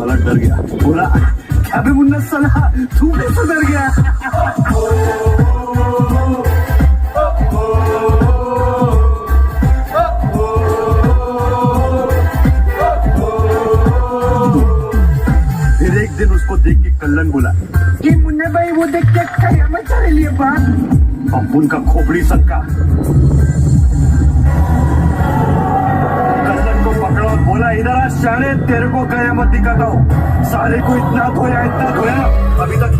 साला डर गया, बोला क्या बे मुन्ना साला तू कैसे डर गया? फिर एक दिन उसको देख के कल्लन बोला कि मुन्ना भाई वो देख के कयामत चले लिए बात। अब उनका खोपड़ी सक्का कल्लन को पकड़ा और बोला इधर आ शाने, तेरे को कयामत दिखाता हूँ। साले को इतना धोया अभी तक